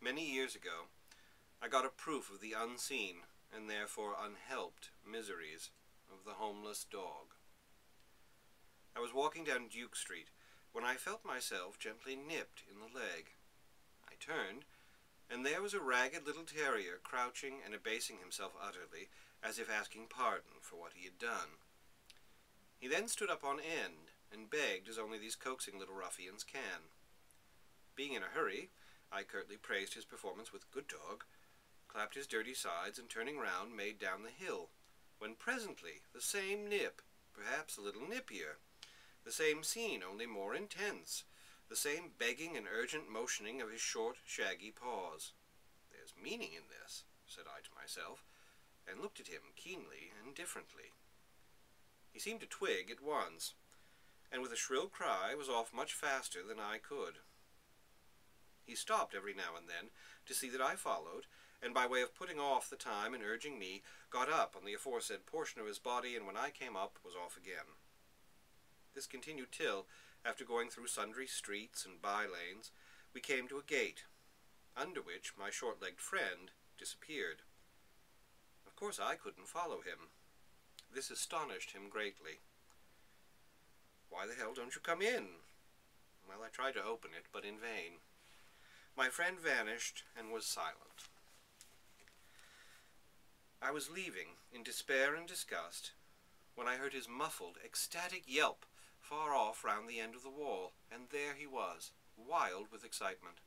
Many years ago, I got a proof of the unseen, and therefore unhelped, miseries of the homeless dog. I was walking down Duke Street when I felt myself gently nipped in the leg. I turned, and there was a ragged little terrier crouching and abasing himself utterly, as if asking pardon for what he had done. He then stood up on end and begged as only these coaxing little ruffians can. Being in a hurry, I curtly praised his performance with "Good dog," clapped his dirty sides, and turning round made down the hill, when presently the same nip, perhaps a little nippier, the same scene only more intense, the same begging and urgent motioning of his short, shaggy paws. "There's meaning in this," said I to myself, and looked at him keenly and differently. He seemed to twig at once, and with a shrill cry was off much faster than I could. He stopped every now and then to see that I followed, and by way of putting off the time and urging me, got up on the aforesaid portion of his body, and when I came up was off again. This continued till, after going through sundry streets and by-lanes, we came to a gate, under which my short-legged friend disappeared. Of course I couldn't follow him. This astonished him greatly. "Why the hell don't you come in?" Well, I tried to open it, but in vain. My friend vanished and was silent. I was leaving, in despair and disgust, when I heard his muffled, ecstatic yelp far off round the end of the wall, and there he was, wild with excitement.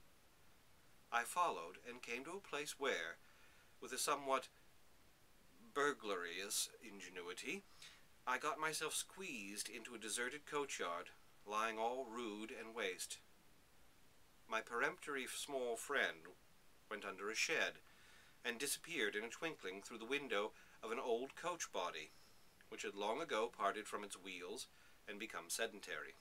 I followed, and came to a place where, with a somewhat burglarious ingenuity, I got myself squeezed into a deserted coachyard, lying all rude and waste. My peremptory small friend went under a shed, and disappeared in a twinkling through the window of an old coach body, which had long ago parted from its wheels and become sedentary.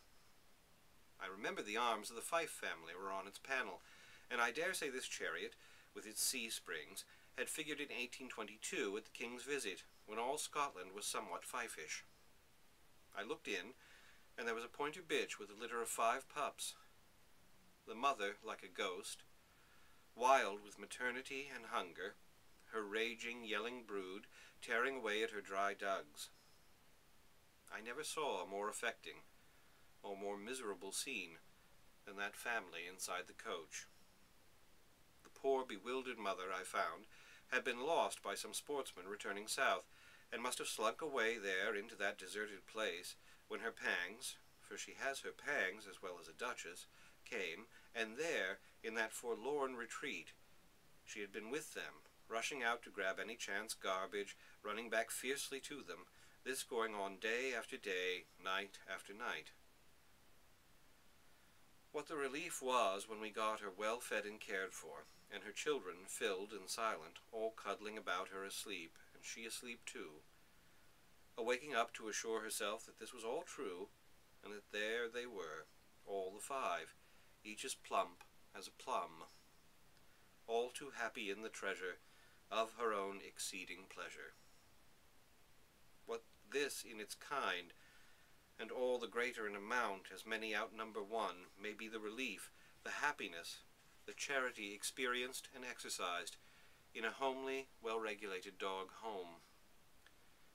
I remember the arms of the Fife family were on its panel, and I dare say this chariot, with its C-springs, had figured in 1822 at the King's visit, when all Scotland was somewhat Fife-ish. I looked in, and there was a pointer bitch with a litter of 5 pups. The mother like a ghost, wild with maternity and hunger, her raging, yelling brood tearing away at her dry dugs. I never saw a more affecting or more miserable scene than that family inside the coach. The poor bewildered mother, I found, had been lost by some sportsman returning south, and must have slunk away there into that deserted place when her pangs, for she has her pangs as well as a duchess, came, and there, in that forlorn retreat, she had been with them, rushing out to grab any chance garbage, running back fiercely to them, this going on day after day, night after night. What the relief was when we got her well fed and cared for, and her children filled and silent, all cuddling about her asleep, and she asleep too, awaking up to assure herself that this was all true, and that there they were, all the 5, each as plump as a plum, all too happy in the treasure of her own exceeding pleasure. What this in its kind, and all the greater in amount as many outnumber one, may be the relief, the happiness, the charity experienced and exercised in a homely, well-regulated dog home.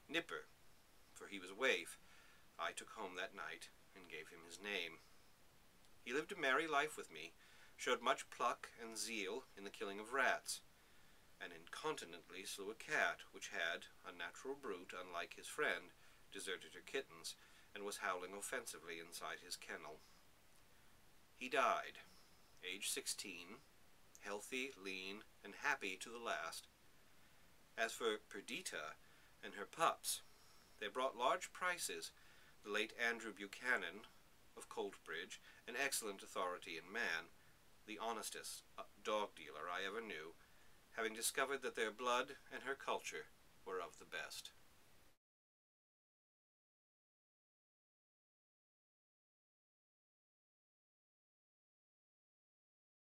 Nipper, for he was a waif, I took home that night and gave him his name. He lived a merry life with me, showed much pluck and zeal in the killing of rats, and incontinently slew a cat which had, unnatural brute unlike his friend, deserted her kittens, and was howling offensively inside his kennel. He died, age 16, healthy, lean, and happy to the last. As for Perdita and her pups, they brought large prices. The late Andrew Buchanan, of Coltbridge, an excellent authority in man, the honestest dog dealer I ever knew, having discovered that their blood and her culture were of the best.